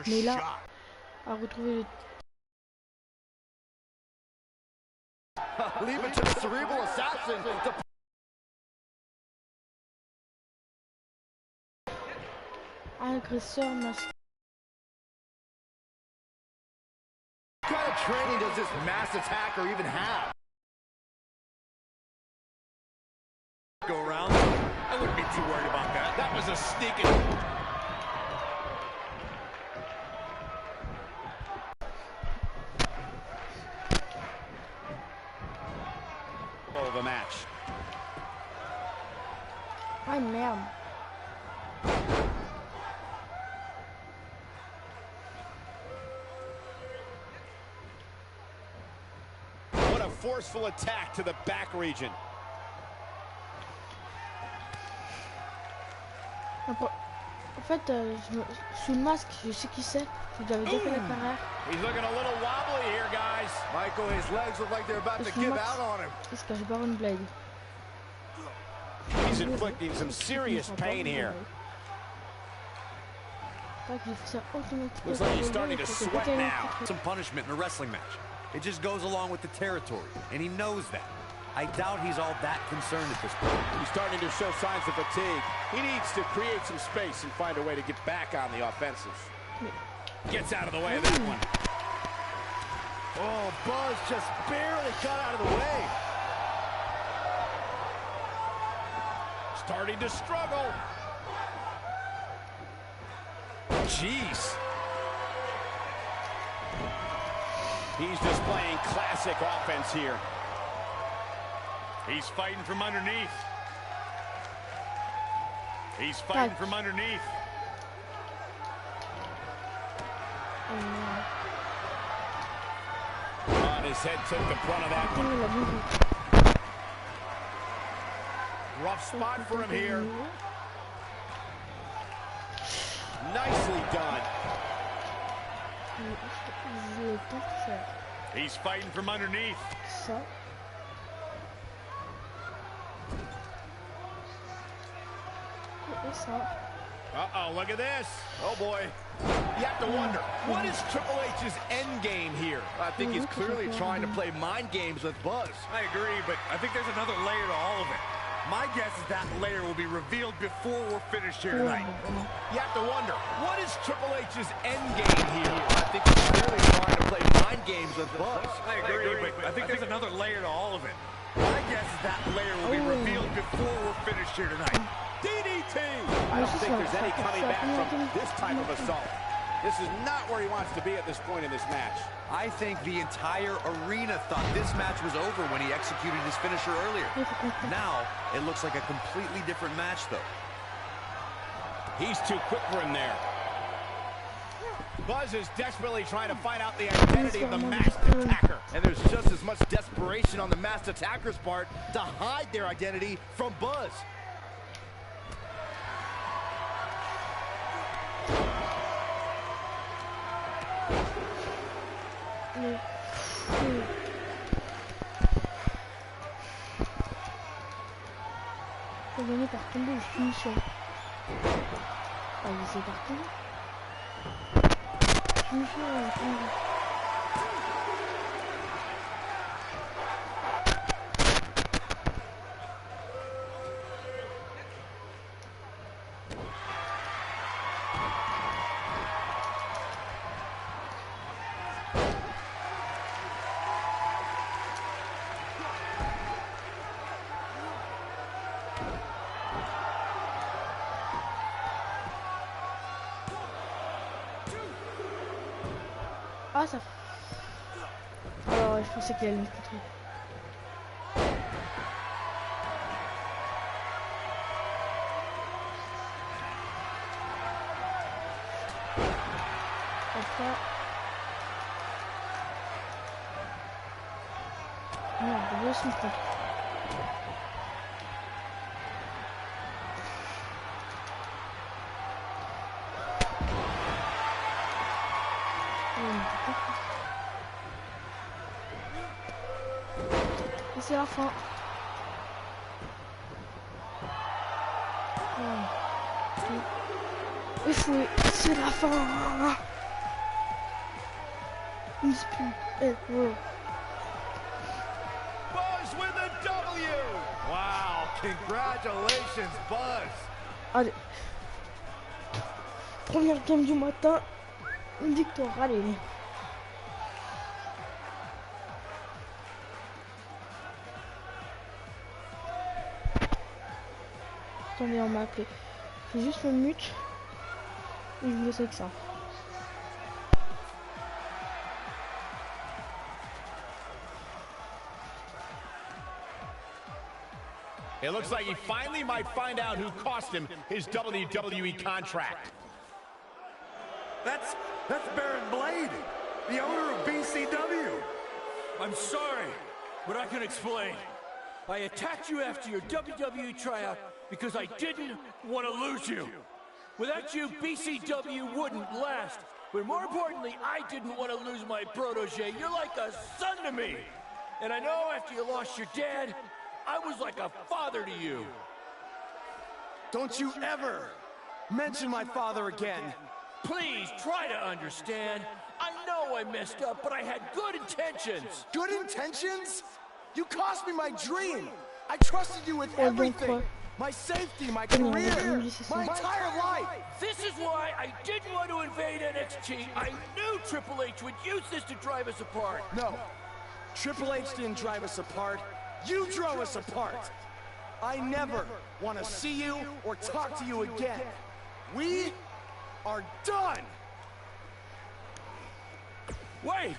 Mais là, à retrouver Leave it to the cerebral assassin to... agresseur masqué. What kind of training does this mass attacker even have? Go around. I wouldn't be too worried about that. That was a sneaking. Of a match. Ah merde. What a forceful attack to the back region. En fait, sous le masque, je sais qui c'est. Je l'avais déjà fait la carrière. He's looking a little wobbly here, guys. Michael, his legs look like they're about to give out on him. Il se cache pas une blague. He's inflicting some serious pain here. Looks like he's starting to sweat now. Some punishment in a wrestling match. It just goes along with the territory, and he knows that. I doubt he's all that concerned at this point. He's starting to show signs of fatigue. He needs to create some space and find a way to get back on the offensive. Gets out of the way of that one. Oh, Buzz just barely got out of the way. Starting to struggle. Jeez. He's displaying classic offense here. He's fighting from underneath. He's fighting from underneath. His head took the brunt of that one. Rough spot for him here. Nicely done. He's fighting from underneath. Uh-oh, look at this. Oh, boy. You have to wonder, what is Triple H's end game here? I think he's clearly trying to play mind games with Buzz. I agree, but I think there's another layer to all of it. My guess is that layer will be revealed before we're finished here tonight. You have to wonder, what is Triple H's end game here? I think he's clearly trying to play mind games with Buzz. I agree, but I think there's another layer to all of it. My guess is that layer will be revealed before we're finished here tonight. DDT! I don't think there's any coming back from this type of assault. This is not where he wants to be at this point in this match. I think the entire arena thought this match was over when he executed his finisher earlier. Now, it looks like a completely different match, though. He's too quick for him there. Buzz is desperately trying to find out the identity of the masked attacker. And there's just as much desperation on the masked attacker's part to hide their identity from Buzz. Faut gagner par tomber ou finition. Ah, il essaie par tomber. Finition, Ah, ça. Alors, je pensais qu'il allait me contrer. Enfin. Non, je suis contre. Et c'est la fin. Et c'est la fin. Une dispute. Wow. Buzz with a W! Wow, congratulations, Buzz! Allez. Première game du matin. Une victoire, allez. Attendez, on m'a appelé. C'est juste le mute. Et je vous laisse avec ça. It looks like he finally might find out who cost him his WWE contract. That's Baron Blade, the owner of BCW. I'm sorry, but I can explain. I attacked you after your WWE tryout because I didn't want to lose you. Without you, BCW wouldn't last. But more importantly, I didn't want to lose my protege. You're like a son to me. And I know after you lost your dad, I was like a father to you. Don't you ever mention my father again. Please try to understand. I know I messed up, but I had good intentions. Good intentions? You cost me my dream. I trusted you with everything. My safety, my career, my entire life. This is why I didn't want to invade NXT. I knew Triple H would use this to drive us apart. No, Triple H didn't drive us apart. You drove us apart. I never want to see you or talk to you again. We are done. Wait.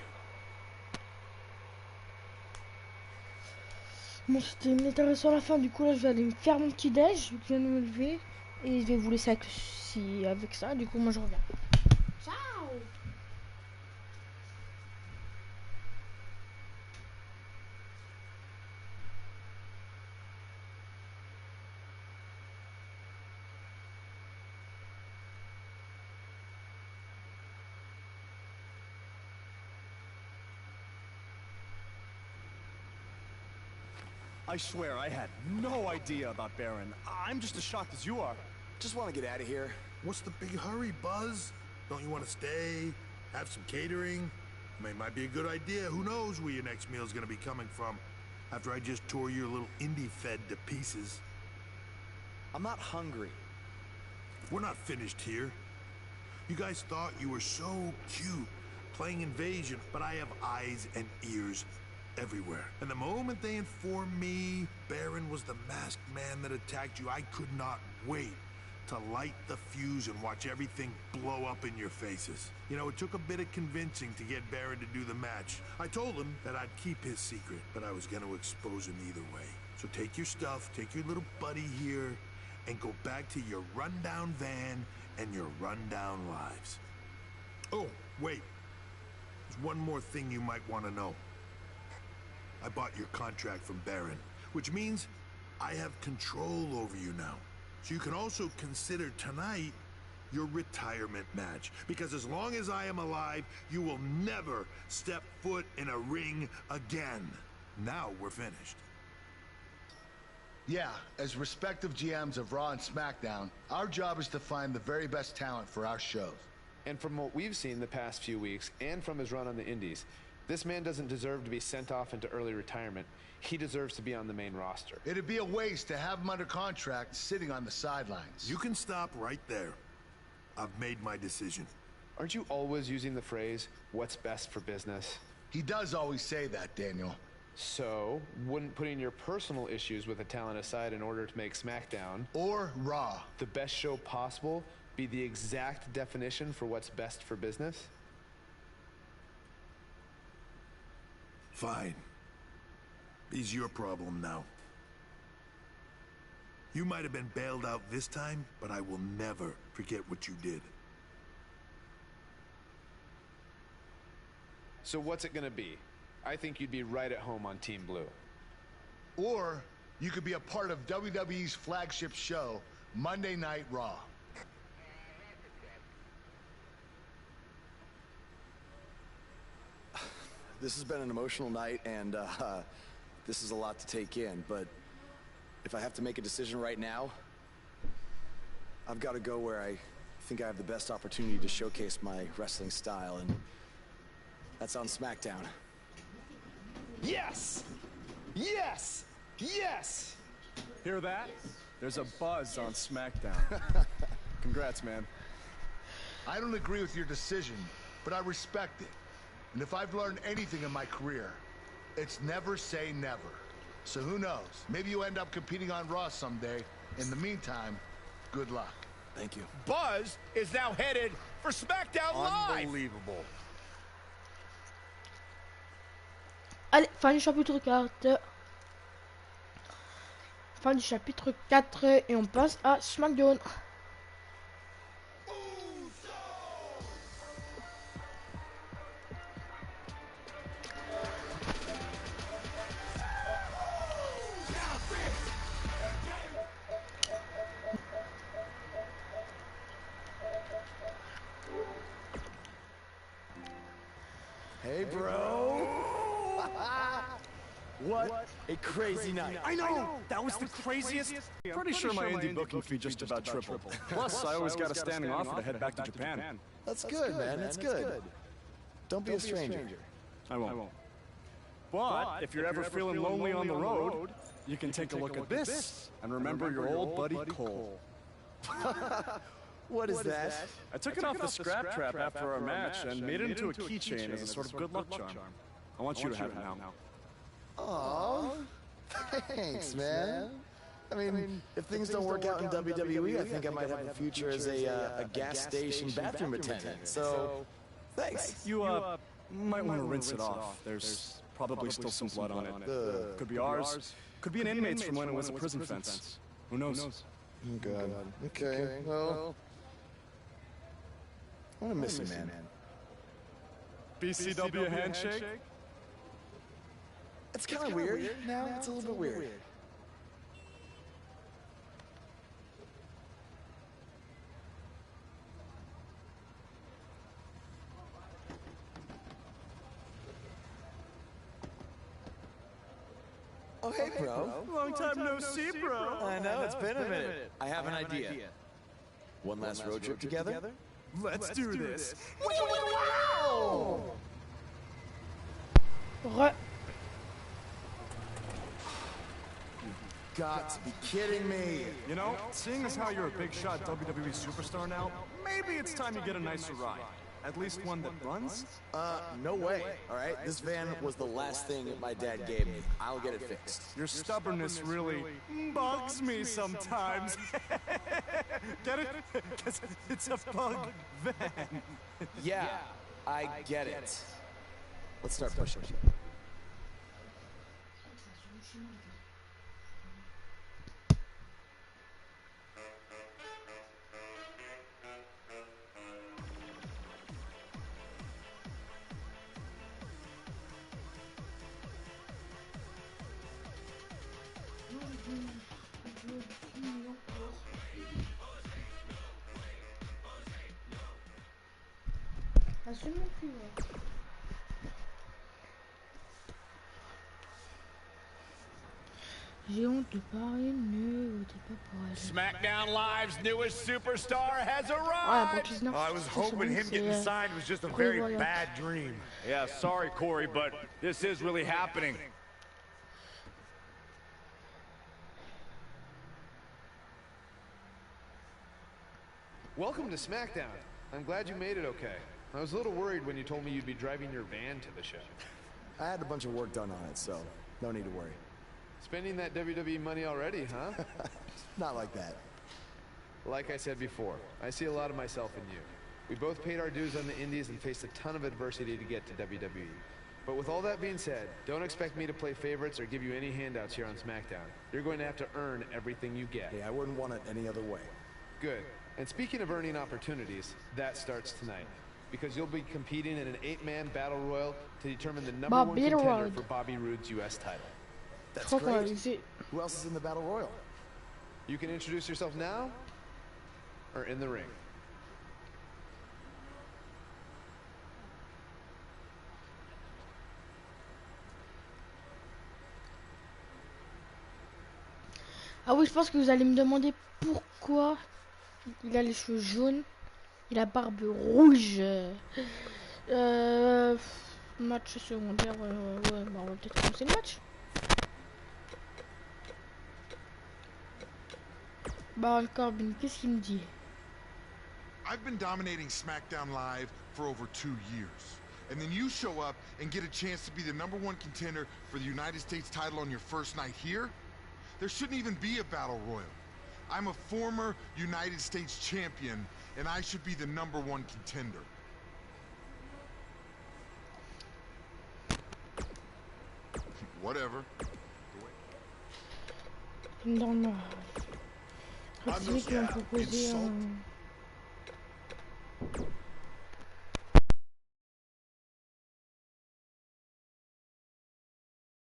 Bon, c'était intéressant à la fin, du coup là je vais aller me faire mon petit déj, vu que je viens de me lever, et je vais vous laisser avec ça, du coup moi je reviens. Ciao. I swear, I had no idea about Baron. I'm just as shocked as you are. Just want to get out of here. What's the big hurry, Buzz? Don't you want to stay? Have some catering? I mean, it might be a good idea. Who knows where your next meal's gonna be coming from after I just tore your little indie fed to pieces. I'm not hungry. We're not finished here. You guys thought you were so cute playing invasion, but I have eyes and ears everywhere. And the moment they informed me Baron was the masked man that attacked you, I could not wait to light the fuse and watch everything blow up in your faces. You know, it took a bit of convincing to get Baron to do the match. I told him that I'd keep his secret, but I was gonna expose him either way. So take your stuff, take your little buddy here, and go back to your rundown van and your rundown lives. Oh, wait. There's one more thing you might want to know. I bought your contract from Baron, which means I have control over you now. So you can also consider tonight your retirement match, because as long as I am alive, you will never step foot in a ring again. Now we're finished. Yeah, as respective GMs of Raw and SmackDown, our job is to find the very best talent for our shows. And from what we've seen the past few weeks, and from his run on the Indies, this man doesn't deserve to be sent off into early retirement. He deserves to be on the main roster. It'd be a waste to have him under contract sitting on the sidelines. You can stop right there. I've made my decision. Aren't you always using the phrase, what's best for business? He does always say that, Daniel. So, wouldn't putting your personal issues with a talent aside in order to make SmackDown, or Raw, the best show possible, be the exact definition for what's best for business? Fine. He's your problem now. You might have been bailed out this time, but I will never forget what you did. So what's it gonna be? I think you'd be right at home on Team Blue. Or you could be a part of WWE's flagship show, Monday Night Raw. This has been an emotional night, and this is a lot to take in, but if I have to make a decision right now, I've got to go where I think I have the best opportunity to showcase my wrestling style, and That's on SmackDown. Yes! Yes! Yes! Hear that? There's a buzz on SmackDown. Congrats, man. I don't agree with your decision, but I respect it. And if I've learned anything in my career, it's never say never. So who knows? Maybe you end up competing on Raw someday. In the meantime, good luck. Thank you. Buzz is now headed for SmackDown Live. Unbelievable. Allez, fin du chapitre 4. Fin du chapitre 4 et on passe à SmackDown. Hey, bro. What a crazy night. I know! That was the craziest. Pretty sure my indie booking fee just about tripled. Plus, I always got a standing offer to head back to Japan. That's good, man. That's good. Don't be a stranger. I won't. But if you're ever feeling lonely on the road, you can take a look at this and remember your old buddy Cole. What is that? I took it off the scrap trap after our match and made it into a keychain as a sort of good luck charm. I want you to have it now. Aw, thanks, man. I mean, if things don't work out in WWE, I think I might have a future as a gas station bathroom attendant. So, thanks. You might want to rinse it off. There's probably still some blood on it. Could be ours. Could be an inmate's from when it was a prison fence. Who knows? God. Okay, well, I'm gonna miss you, man. BCW handshake? It's kind of weird now. It's a little bit weird. Oh, hey, bro. Long time no see, bro. I know, it's been a minute. I have an idea. One last road trip together? Let's do this. Re. Got to be kidding me. You know, seeing as how you're a big shot WWE superstar now, maybe it's time you get a nicer ride. At least one that runs? No way. All right, this van was the last thing my dad gave me. I'll get it fixed. Your stubbornness really bugs me sometimes. Get it? 'Cause it's a bug van. Yeah, I get it. Let's start pushing. J'ai honte de parler, ne votez pas pour elle. SmackDown Live's newest superstar has Ouais, arrived. pour 19, I was hoping him getting signed was just a very bad dream. Yeah, sorry, Corey, but this is really happening. Welcome to SmackDown. I'm glad you made it okay. I was a little worried when you told me you'd be driving your van to the show. I had a bunch of work done on it, so no need to worry. Spending that WWE money already, huh? Not like that. Like I said before, I see a lot of myself in you. We both paid our dues on the indies and faced a ton of adversity to get to WWE. But with all that being said, don't expect me to play favorites or give you any handouts here on SmackDown. You're going to have to earn everything you get. Hey, I wouldn't want it any other way. Good. And speaking of earning opportunities, that starts tonight. Because you'll be competing in an 8-man battle royal to determine the number one contender for Bobby Roode's U.S. title. That's great. Who else is in the battle royal? You can introduce yourself now or in the ring. Ah oui, je pense que vous allez me demander pourquoi il a les cheveux jaunes et la barbe rouge. Match secondaire, ouais, bah on va peut-être commencer le match. Baron Corbin, qu'est-ce qu'il me dit? I've been dominating SmackDown Live for over 2 years. And then you show up and get a chance to be the #1 contender for the United States title on your first night here? There shouldn't even be a battle royal. I'm a former United States champion, and I should be the #1 contender. Whatever. Dans le... C'est lui qui m'a proposé un...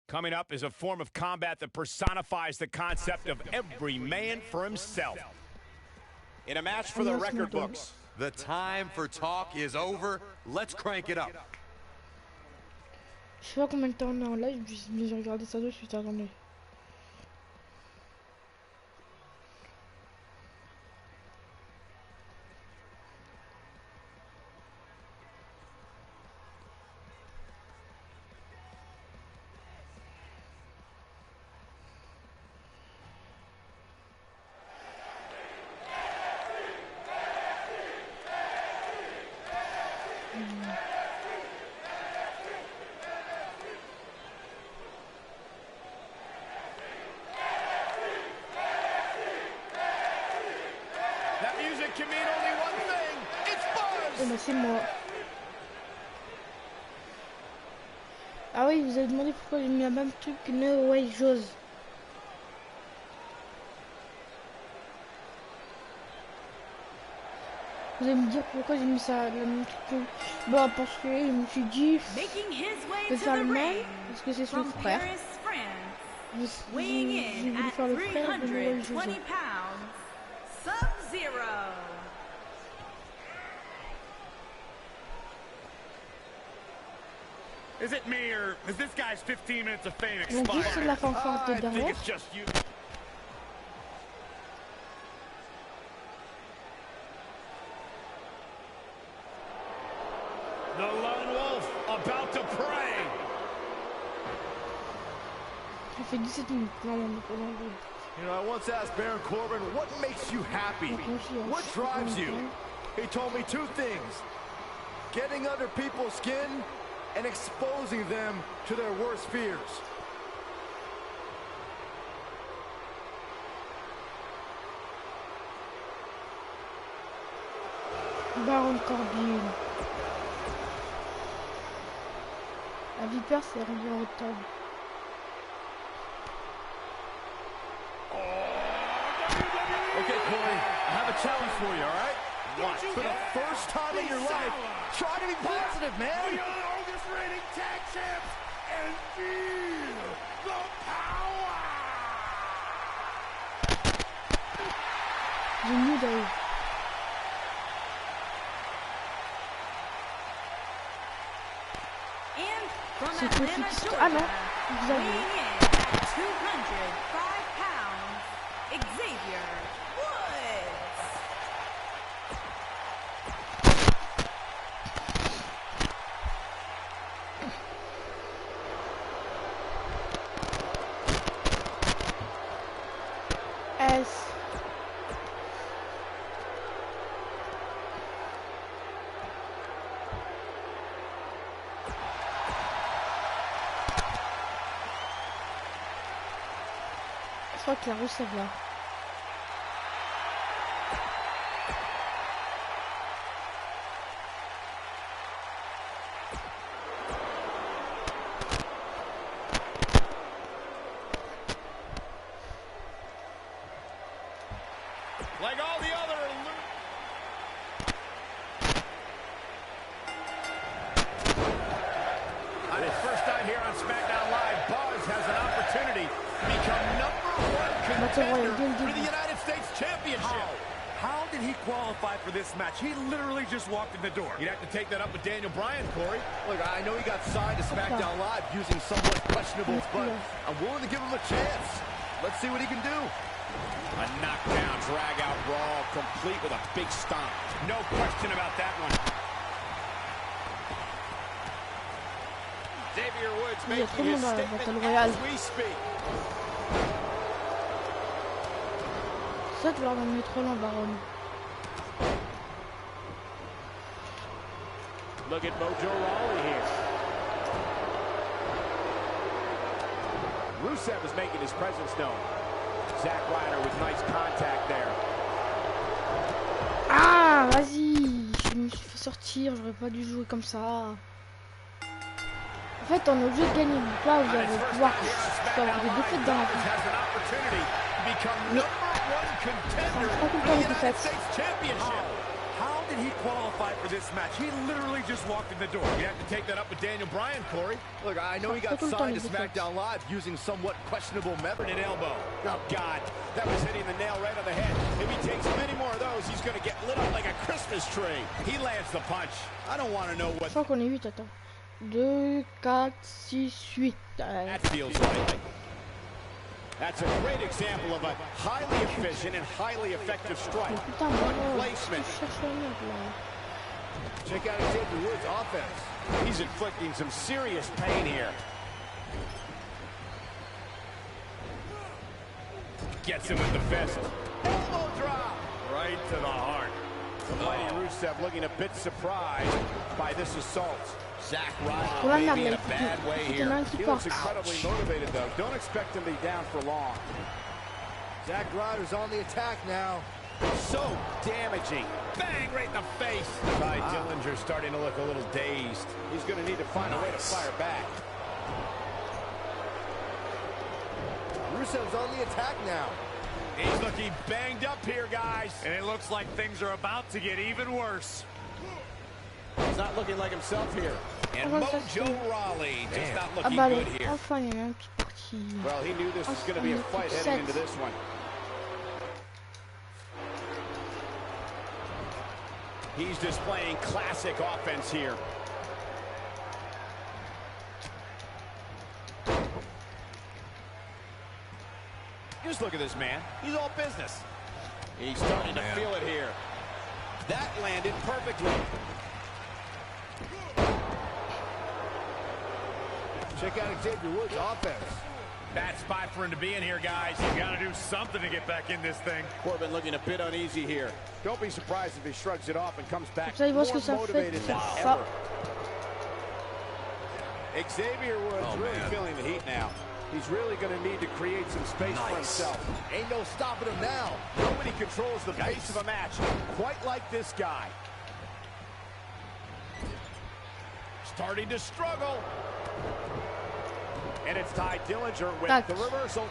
Coming up is a form of combat that personifies the concept of every man for himself. In a match for the record books. The time for talk is over. Let's crank it up. Je sais pas combien de temps on est en live, mais j'ai regardé ça de suite, attendez. Can mean only one thing. It's buzz. Oh bah c'est moi. Ah oui, vous avez demandé pourquoi j'ai mis la même truc que No Way Jose. Vous allez me dire pourquoi j'ai mis ça, la même truc que... Bah parce que je me suis dit de faire le même, parce que c'est son frère. J'ai voulu faire le frère de No Way Jose. Is it me or is this guy's 15 minutes of fame Donc juste expired? la fanfare de I think derrière. it's just you. The lone wolf about to prey. Ça fait 17 minutes. Non, non, non, non. You know, I once asked Baron Corbin, what makes you happy? What drives you? He told me 2 things. Getting under people's skin and exposing them to their worst fears. Baron Corbin. La vipère c'est rendu en octobre. Okay, Corey, I have a challenge for you, all right? What? For the first time in your life, try to be positive, man. We are the longest reigning tag champs and feel the power. J'ai mieux d'ailleurs. C'est Kofi qui se... Ah non, vous avez... S. Je crois que la rousse ça va. Like all the other... On his first night here on SmackDown Live, Buzz has an opportunity to become #1 contender for the United States Championship. How did he qualify for this match? He literally just walked in the door. You'd have to take that up with Daniel Bryan, Corey. Look, I know he got signed to SmackDown Live using somewhat questionables, but I'm willing to give him a chance. Let's see what he can do. A knockdown, drag-out brawl, complete with a big stomp. No question about that one. Xavier Woods Il y a trop de making his monde dans la statement Battle Royale. as we speak. Ça, tu leur donnes trop long, Baron. Look at Mojo Rawley here. Rusev is making his presence known. Zack Ryder with nice contact there. Ah, vas-y, je me suis fait sortir, j'aurais pas dû jouer comme ça. En fait, on est obligé de gagner. Donc là, vous allez pouvoir avoir des défaites dans la vie. Mais ça me prend tout le temps les défaites. How did he qualify for this match? He literally just walked in the door. You have to take that up with Daniel Bryan, Corey. Look, I know he got signed to SmackDown Live using somewhat questionable method and elbow. Oh, God. That was hitting the nail right on the head. If he takes many more of those, he's going to get lit up like a Christmas tree. He lands the punch. I don't want to know what... Je crois qu'on est 8, attends. 2, 4, 6, 8. That feels right. That's a great example of a highly efficient and highly effective strike. Placement. Check out Xavier Woods' offense. He's inflicting some serious pain here. Gets him with the fist. Elbow drop. Right to the heart. The mighty Rusev looking a bit surprised by this assault. Zack Ryder maybe in a bad way here. He looks incredibly motivated, though. Don't expect him to be down for long. Zack Ryder's on the attack now. So damaging. Bang, right in the face. Ty Dillinger's starting to look a little dazed. He's going to need to find a way to fire back. Rusev's on the attack now. He's looking banged up here, guys. And it looks like things are about to get even worse. He's not looking like himself here. And Mojo Rawley just not looking good here. Well, he knew this was going to be a fight heading into this one. He's displaying classic offense here. Just look at this man. He's all business. He's starting to feel it here. That landed perfectly. Check out Xavier Woods' offense. Bad spot for him to be in here, guys. You got to do something to get back in this thing. Corbin looking a bit uneasy here. Don't be surprised if he shrugs it off and comes back more motivated than ever. Xavier Woods really feeling the heat now. He's really going to need to create some space for himself. Ain't no stopping him now. Nobody controls the pace of a match quite like this guy. Starting to struggle. And it's Ty Dillinger with the reversal.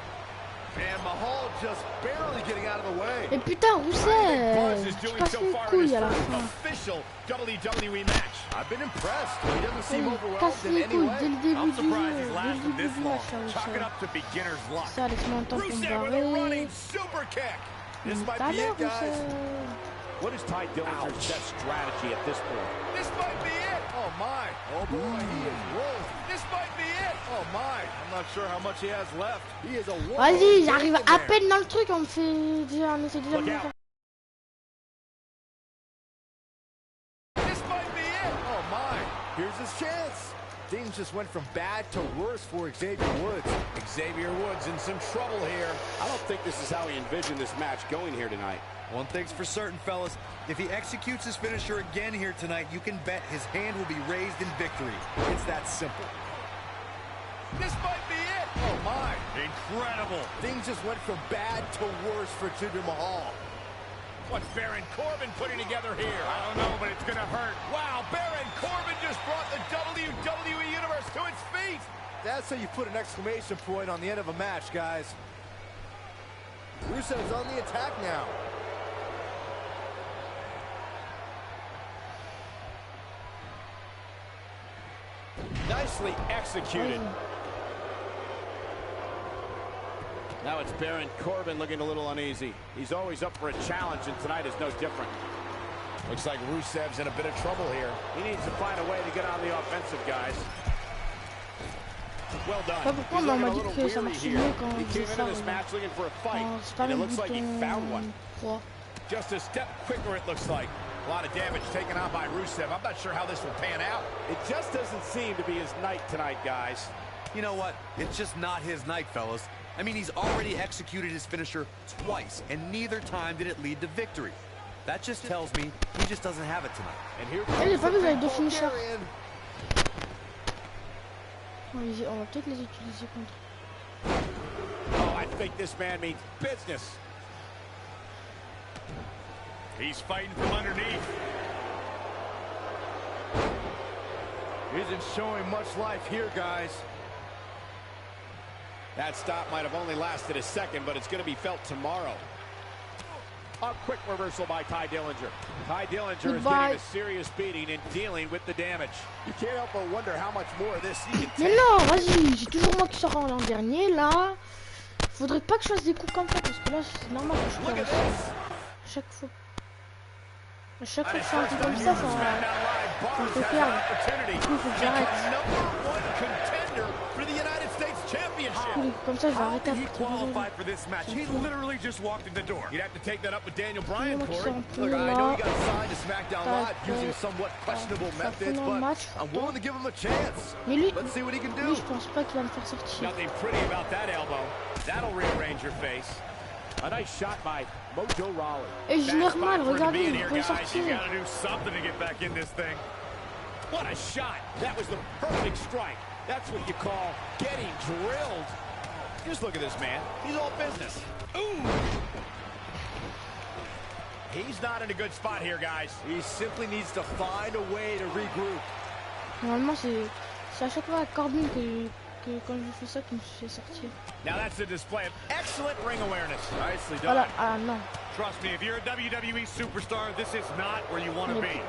And Mahal just barely getting out of the way. Et putain, Rusev, tu casses les couilles à la fin. Official WWE match. I've been impressed. He doesn't seem overwhelmed casse in les any couilles way. dès le début du jeu. He's lasted this long. Chalk it up to beginner's luck. Ça, laisse-moi un temps pour me barrer. This might be it, guys. What is Ty Dillinger's best strategy at this point? This might be it. Oh, my. Oh, boy, he is rolling. This might be it. Oh, my. I'm not sure how much he has left. He is a Vas-y, j'arrive à peine dans le truc, on me fait déjà, on essaie déjà de me faire. This might be it. Oh, my. Here's his chance. Things just went from bad to worse for Xavier Woods. Xavier Woods in some trouble here. I don't think this is how he envisioned this match going here tonight. One thing's for certain, fellas. If he executes his finisher again here tonight, you can bet his hand will be raised in victory. It's that simple. This might be it. Oh, my. Incredible. Things just went from bad to worse for Jinder Mahal. What's Baron Corbin putting together here? I don't know, but it's going to hurt. Wow, Baron Corbin just brought the WWE Universe to its feet. That's how you put an exclamation point on the end of a match, guys. Rusev's on the attack now. Nicely executed. Now it's Baron Corbin looking a little uneasy. He's always up for a challenge, and tonight is no different. Looks like Rusev's in a bit of trouble here. He needs to find a way to get on the offensive, guys. Well done. He's looking a little weary here. He came into this match looking for a fight, and it looks like he found one. Just a step quicker, it looks like. A lot of damage taken on by Rusev. I'm not sure how this will pan out. It just doesn't seem to be his night tonight, guys. You know what? It's just not his night, fellas. I mean, he's already executed his finisher twice, and neither time did it lead to victory. That just tells me he just doesn't have it tonight. And here comes the big Bulgarian. On va peut-être les utiliser contre. Oh, I think this man means business. He's fighting from underneath. Isn't showing much life here, guys. That stop might have only lasted a second, but it's going to be felt tomorrow. A quick reversal by Ty Dillinger. Ty Dillinger is getting a serious beating and dealing with the damage. You can't help but wonder how much more of this he can take. Mais non, vas-y, j'ai toujours moi qui sors en dernier là. Faudrait pas que je fasse des coups comme ça parce que là c'est normal que je fasse à chaque fois. À chaque fois que je fais un truc comme ça, ça me fait perdre. Du coup, faut que j'arrête. Comme ça, je vais arrêter après. He literally just walked in the door. You'd have to take that up with Daniel Bryan, Corey. Look, I know he got signed to SmackDown Live using somewhat questionable methods, but I'm willing to give him a chance. Let's see what he can do. Je pense pas qu'il va me faire sortir. Nothing pretty about that elbow. That'll rearrange your face. A nice shot by Mojo Rawley. Et je l'ai mal, regardez, il peut sortir. You gotta do something to get back in this thing. What a shot! That was the perfect strike. That's what you call getting drilled. Just look at this man. He's all business. Ooh! He's not in a good spot here, guys. He simply needs to find a way to regroup. Normalement, c'est à chaque fois à Corbin que quand je fais ça, que je me fais sortir. Now that's a display of excellent ring awareness. Nicely done. Voilà, ah non. Trust me, if you're a WWE superstar, this is not where you want to be.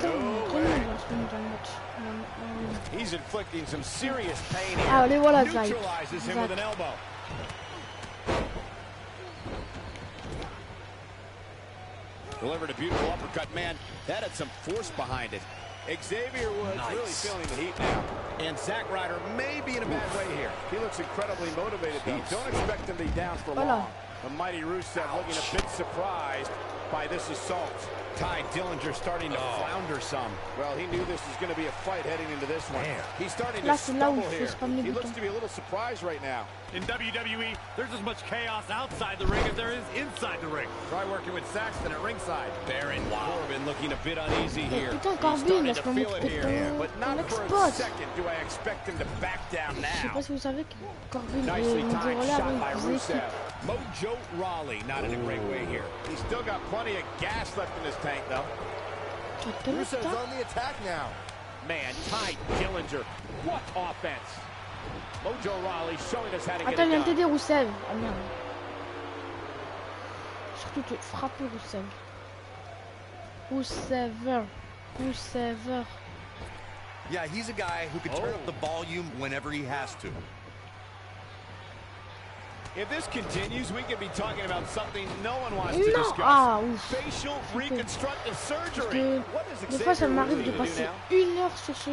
He's inflicting some serious pain here. Ah, les voilà, neutralizes him with an elbow. Delivered a beautiful uppercut, man. That had some force behind it. Xavier Woods really feeling the heat now. And Zack Ryder may be in a bad way here. He looks incredibly motivated, though. Don't expect him to be down for long. The mighty Rusev looking a bit surprised by this assault. Ty Dillinger starting to flounder some. Well, he knew this was going to be a fight heading into this one. He's starting to stumble here. He looks to be a little surprised right now. In WWE, there's as much chaos outside the ring as there is inside the ring. Try working with Saxton at ringside. Baron Corbin looking a bit uneasy here. Putain, He's Corbin, starting to feel it here. But not for a second do I expect him to back down now. Je sais pas si vous savez que Corbin Nicely est timed relais shot by avec des Rusev. équipes. Mojo Rawley not in a great way here. He's still got plenty of gas left in his tank, though. Rusev's on the attack now. Man, Ty Dillinger. What offense. Mojo Rawley showing us how to get it Attends, viens done. t'aider Rusev. Ah merde. Surtout te frapper Rusev. Rusever. Yeah, he's a guy who can turn up the volume whenever he has to. If this continues, we could be talking about something no one wants to discuss. Ah, ouf. Facial reconstructive surgery. What is Des fois, ça m'arrive de Xavier passer doing 1 heure sur ce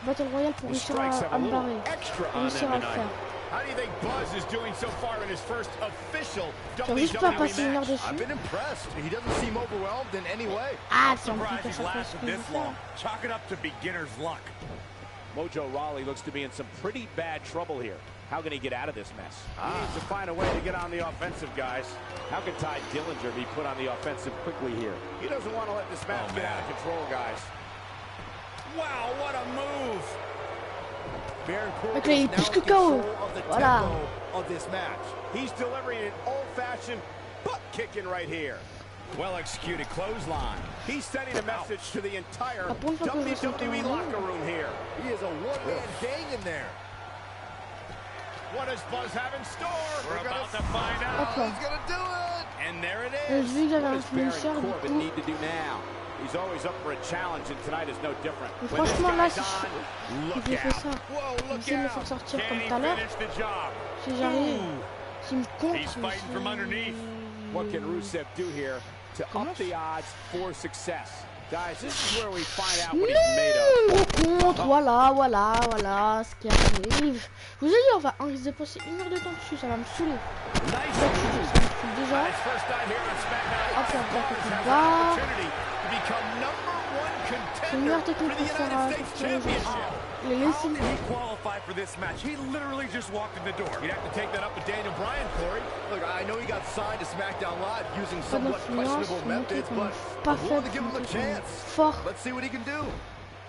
Battle Royale pour réussir à me barrer. Réussir à le faire. How do you think Buzz is doing so far in his first official J'arrive pas à WWE passer 1 heure match? dessus. I've been impressed. He doesn't seem overwhelmed in any way. Ah, c'est un Surprised truc à he's chaque fois lasted ce que je this fais. long. Chalk it up to beginner's luck. Mojo Rawley looks to be in some pretty bad trouble here. How can he get out of this mess? He needs to find a way to get on the offensive, guys. How can Ty Dillinger be put on the offensive quickly here? He doesn't want to let this match get out of control, guys. Wow, what a move! Baron Corbin Okay, is now in puisque control KO. of the Voilà. tempo of this match. He's delivering an old-fashioned butt kicking right here. Well-executed clothesline. He's sending a message to the entire WWE locker room here. He is a one-man gang in there. What does Buzz have in store? We're about to find out. Okay. He's gonna do it. And there it Je is. vais que j'avais What un does Baron finisher du Corbin coup. need to do now? He's always up for a challenge, and tonight is no different. Mais When this franchement là, guy's si on, look je fais out. ça, Whoa, look j'essaie de le out. faire sortir Can comme he tout à l'heure. finish the job? Si j'arrive, s'il me compte, He's fighting from underneath. What can Rusev do here to up the odds for success? Guys, this is where we find out what he's made of. Gros compte, voilà, ce qui arrive. Je vous ai dit, on risque de passer 1 heure de temps dessus, ça va me saouler. Nice Ça me saoule déjà. His first time here on SmackDown. Hop, là, Buzz là, has là. an opportunity to become number C'est une meilleure technique pour faire les laisser. How did he qualify for this match? He literally just walked in the door. You'd have to take that up with Daniel Bryan, Corey. Look, I know he got signed to SmackDown Live using somewhat questionable methods, but I'm willing to give him a chance. Fort. Let's see what he can do.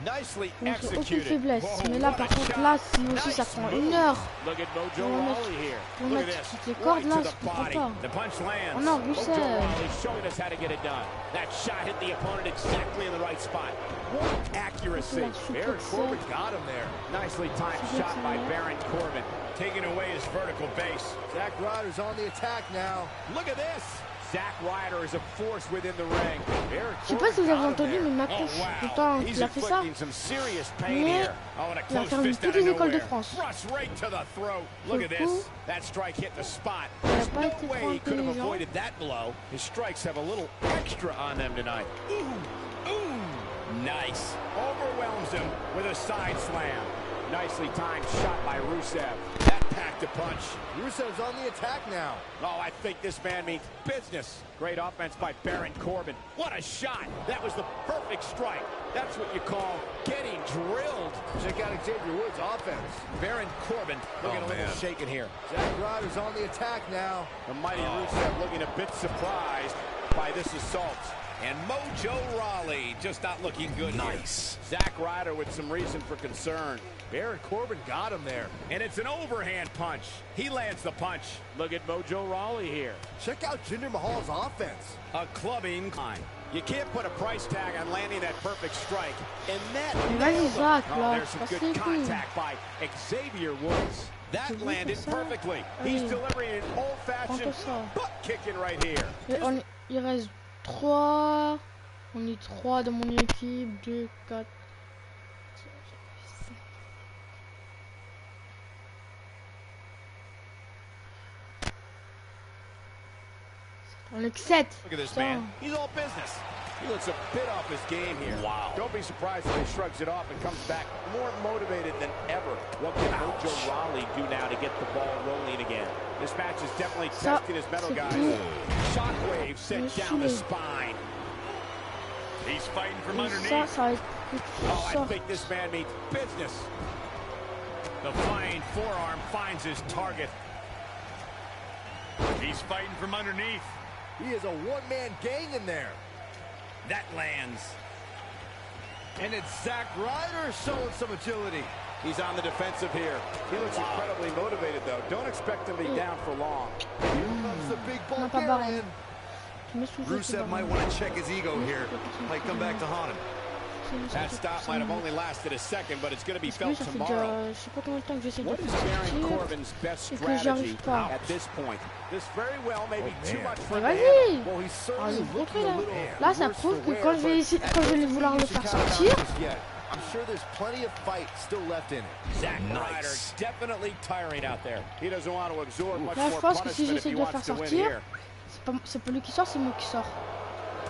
Nicely Aucune executed. faiblesse. Mais là, par contre, là, si aussi ça prend 1 heure Look at Mojo pour Rawley here. mettre toutes les cordes là, je comprends pas. The punch lands. Oh non, Mojo Rusev. Rawley showing us how to get it done. That shot hit the opponent exactly in the right spot. What accuracy. Baron Corbin got him there. Nicely timed shot by Baron Corbin. Taking away his vertical base. Zack Ryder's on the attack now. Look at this. Zack Ryder is a force within the ring. Je sais pas si vous avez entendu, mais Macron, pourtant, il a fait ça. Mais il a fermé toutes les écoles de France. Look at this. That strike hit the spot. There's no way he could have avoided that blow. His strikes have a little extra on them tonight. Ooh, nice. Overwhelms him with a side slam. Nicely timed shot by Rusev. That packed a punch. Rusev's on the attack now. Oh, I think this man means business. Great offense by Baron Corbin. What a shot. That was the perfect strike. That's what you call getting drilled. Check out Xavier Woods' offense. Baron Corbin looking a little shaken here. Zack Ryder's on the attack now. The mighty Rusev looking a bit surprised by this assault. And Mojo Rawley just not looking good. Nice. Here. Zack Ryder with some reason for concern. Baron Corbin got him there. And it's an overhand punch. He lands the punch. Look at Mojo Rawley here. Check out Jinder Mahal's offense. A clubbing climb. You can't put a price tag on landing that perfect strike. And that there's some good contact by Xavier Woods. That landed perfectly. He's delivering an old-fashioned butt kicking right here. Il reste 3. On est 3 dans mon équipe. 2, 4. On est que 7. Look at this man. He's all business. He looks a bit off his game here. Wow. Don't be surprised if he shrugs it off and comes back more motivated than ever. What can Mojo Rawley do now to get the ball rolling again? This match is definitely testing his metal, guys. Shockwave sent down the spine. He's fighting from underneath. Oh, I think this man means business. The flying forearm finds his target. He's fighting from underneath. He is a one-man gang in there. That lands. And it's Zack Ryder showing some agility. He's on the defensive here. He looks incredibly motivated, though. Don't expect him to be down for long. Here comes the big Bulgarian. Rusev might want to check his ego here. Might come back to haunt him. That stop might have only lasted a second, but it's going to be felt tomorrow. What is Baron Corbin's best strategy at this point? This very well may be too much for him. Well, he's certainly looking a little là, ça prouve que quand je vais vouloir le faire sortir, I'm sure there's plenty of fight still left in it. Zack Ryder definitely tiring out there. He doesn't want to absorb much more punishment if he wants to win here. C'est pas lui qui sort, c'est moi qui sors.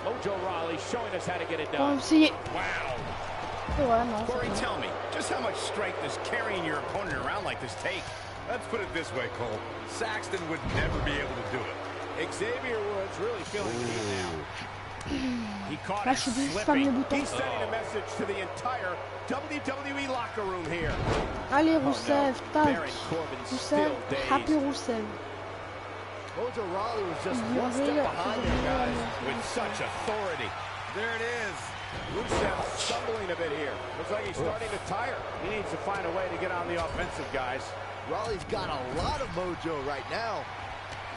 Mojo Rawley showing us how to get it Bon, done. essayer. Wow. Corey, tell me, just how much strength does carrying your opponent around like this take? Let's put it this way, Cole. Saxton would never be able to do it. Xavier Woods really feeling key now. He caught it slipping. He's sending a message to the entire WWE locker room here. Allez, Rusev, tac. Rusev, happy Rusev. Mojo Rawley was just one step behind him, guys, with such authority. There it is. Rusev stumbling a bit here. Looks like he's starting to tire. He needs to find a way to get on the offensive, guys. Rawley's got a lot of mojo right now.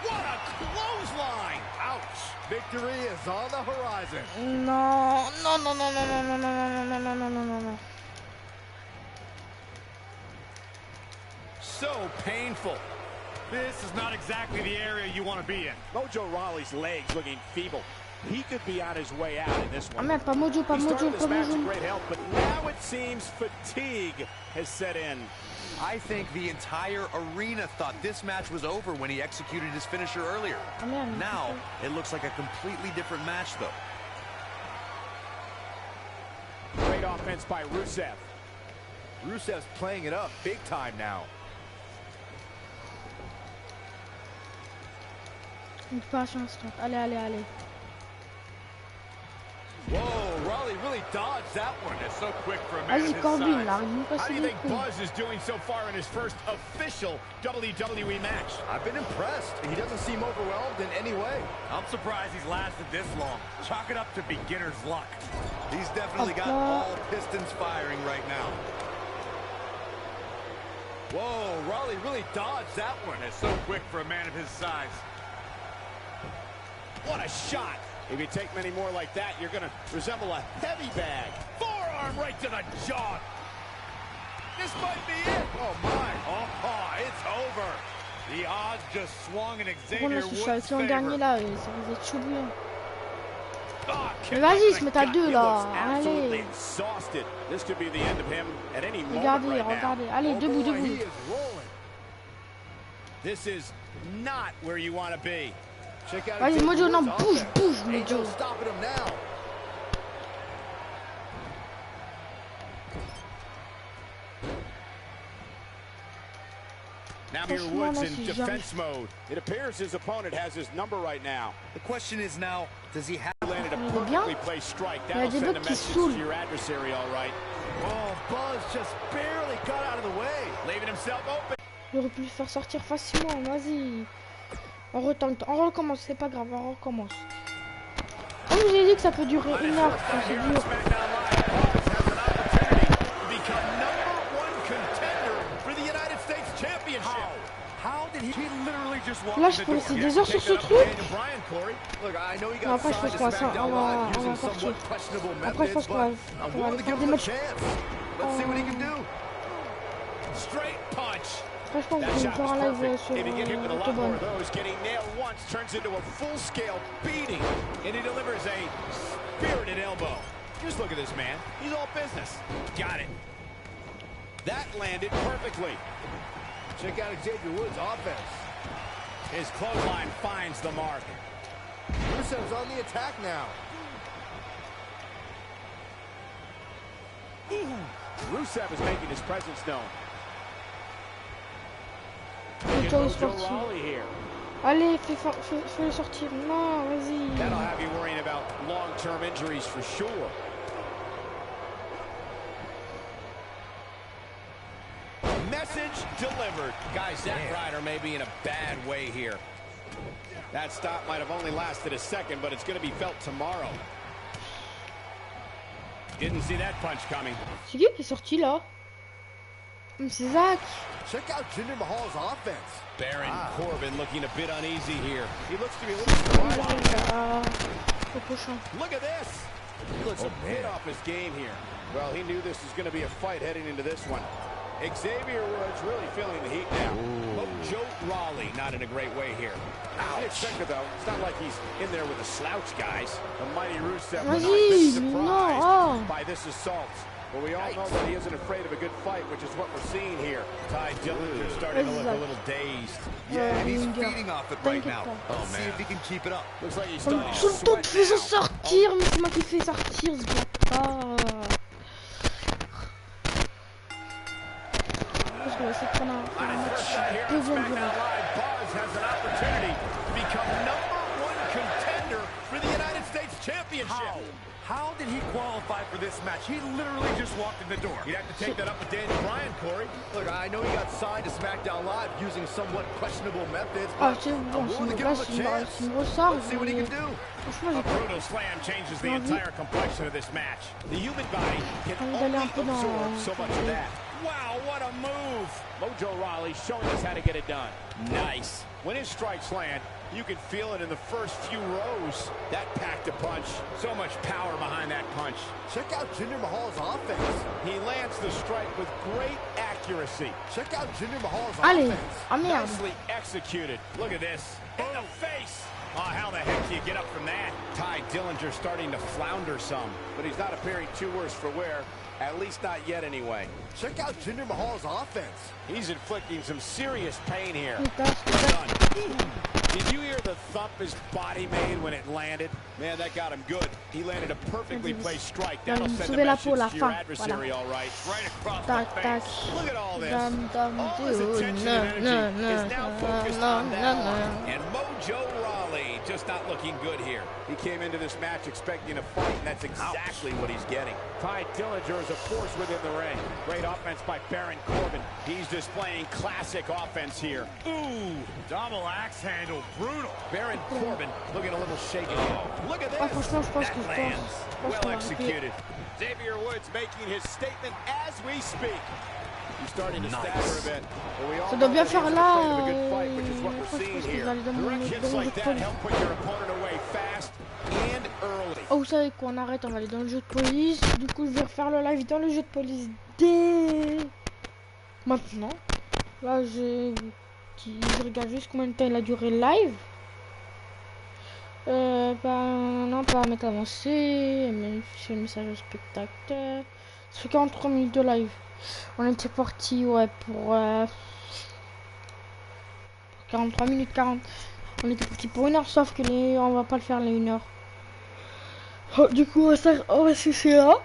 What a clothesline! Ouch! Victory is on the horizon. No. So painful. This is not exactly the area you want to be in. Mojo Rawley's legs looking feeble. He could be on his way out in this one. Ah merde, pas Mojo, pas Mojo, pas Mojo. Great help, but now it seems fatigue has set in. I think the entire arena thought this match was over when he executed his finisher earlier. Ah merde. Now, it looks like a completely different match, though. Great offense by Rusev. Rusev's playing it up big time now. Une patience. Allez. Whoa, Raleigh really dodged that one. It's so quick for a man of Vas-y, his Corbin, là, size. il me casse How do you les think couilles. Buzz is doing so far in his first official WWE match? I've been impressed. He doesn't seem overwhelmed in any way. I'm surprised he's lasted this long. Chalk it up to beginner's luck. He's definitely got Hop là. all pistons firing right now. Whoa, Raleigh really dodged that one. It's so quick for a man of his size. What a shot. If you take many more like that, you're going to resemble a heavy bag. Forearm right to the jaw. This might be it. Oh, my. Oh, it's over. The odds just swung in Pour moi, Xavier je suis Woods' avec l'an dernier favor. là, ça vous êtes chaud bouillant. Oh, Mais vas-y, ils se mettent à deux He là. looks absolutely Allez. exhausted. This could be the end of him at any moment Regardez, right now. regardez. Allez, Oh, debout, boy, debout. he is rolling. This is not where you want to be. Check out Vas-y, Xavier Mojo, non, Woods' bouge, offense. bouge, Ain't no Mojo. stopping him now. Now here Franchement, Woods là, in si defense mode. It appears his opponent has his number right now. The question is now, does he have... He landed a Il est bien. perfectly placed strike. Il y a That'll des send a bugs qui message saoulent. to your adversary, all right. Oh, Buzz just barely got out of the way. Leaving himself open. Il aurait pu le faire sortir facilement, vas-y. On retente, on recommence, c'est pas grave, on recommence. Comme je vous ai dit que ça peut durer une heure, quand c'est dur. SmackDown Live, Buzz has an opportunity to become #1 contender for the United States Championship. How did he literally just walk Là, in je the peux door? rester des heures sur ce truc. Brian, Corey. Look, I know he Non, got après, je pense signed to qu'on va SmackDown on va Live using partir. somewhat questionable Après, je pense methods, qu'on va but I'm faire willing to give des him a matchs. chance. Let's see what he can do. Straight punch. Après, je pense That qu'on va shot faire was un live perfect. sur If you get hit with a lot more Autobahn. of those, getting nailed once turns into a full-scale beating, and he delivers a spirited elbow. Just look at this man. He's all business. Got it. That landed perfectly. Check out Xavier Woods' offense. His clothesline finds the mark. Rusev's on the attack now. Rusev is making his presence known. Mojo est Mojo sorti. Rawley here. Allez, fais-le sortir. Non, vas-y. That'll have you worrying about long-term injuries for sure. Message delivered. Guys, Zack Ryder may be in a bad way here. That stop might have only lasted a second, but it's going to be felt tomorrow. Didn't see that punch coming. C'est qui est sorti là? C'est Zach. Check out Jinder Mahal's offense. Baron Corbin looking a bit uneasy here. He looks to be a little Au prochain. Look at this. He looks a bit off his game here. Well, he knew this was going to be a fight heading into this one. Xavier Woods really feeling the heat now. Mojo Rawley not in a great way here. Unexpected though. It's not like he's in there with a slouch, guys. The mighty Rusev was not a bit surprised by this assault. But we all know that he isn't afraid of a good fight, which is what we're seeing here. Ty Dillinger starting to look a little dazed. Yeah, and he's feeding off it right now. Oh, See if he can keep it up. Looks like he's Tout starting to le temps, sweat tu fais now. sortir, mais c'est moi qui fais sortir ce bâtard. Je vais essayer de prendre un match deuxième durée. Buzz has an opportunity to become #1 contender for the United States Championship. How did he qualify for this match? He literally just walked in the door. You'd have to take that up with Daniel Bryan, Corey. Look, I know he got signed to SmackDown Live using somewhat questionable methods, Ah, but c'est bon, I'm s'il willing me to give him a passe, chance. s'il me ressort, Let's see what he can do. franchement, A j'ai pas brutal slam changes the envie. entire complexion of this match. The human body can envie d'aller only un peu dans... absorb so much of that. Wow, what a move! Mojo Rawley showing us how to get it done. Nice. When his strikes land, you can feel it in the first few rows. That packed a punch. So much power behind that punch. Check out Jinder Mahal's offense. He lands the strike with great accuracy. Check out Jinder Mahal's Allez, offense. ah merde. Nicely executed. Look at this. In the face. Oh, how the heck do you get up from that? Ty Dillinger starting to flounder some, but he's not appearing too worse for wear. At least not yet anyway. Check out Jinder Mahal's offense. He's inflicting some serious pain here. Putain, Done. Did you hear the thump his body made when it landed? Man, that got him good. He landed a perfectly placed strike. That'll send a Sauver la message peau, la to your fin. adversary, Voilà. all right. Right across Tac, the tac. face. Look at all this. Dum, dum, All his do. attention No, and energy no, is now no, focused no, on no, that no. arm. And Mojo Rawley just not looking good here. He came into this match expecting a fight, and that's exactly what he's getting. Ty Dillinger is a force within the ring. Great offense by Baron Corbin. He's displaying classic offense here. Ooh, double axe handle, brutal. Baron Corbin looking a little shaky. Oh, look at this. That lands. Well executed. Xavier Woods making his statement as we speak. He's starting to stagger a bit. Ça doit bien faire là. Oh, vous savez quoi, on arrête, on va aller dans le jeu de police. Du coup, je vais refaire le live dans le jeu de police dès maintenant. Là, je regarde juste combien de temps il a duré le live. Non, pas mettre avancé, mais c'est le message au spectateur. Ça fait 43 minutes de live. On était parti, ouais, pour 43 minutes 40. On était parti pour 1 heure, sauf que on va pas le faire les 1 heure. Oh, du coup, on va cesser là.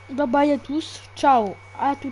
Bye bye à tous. Ciao. À tout.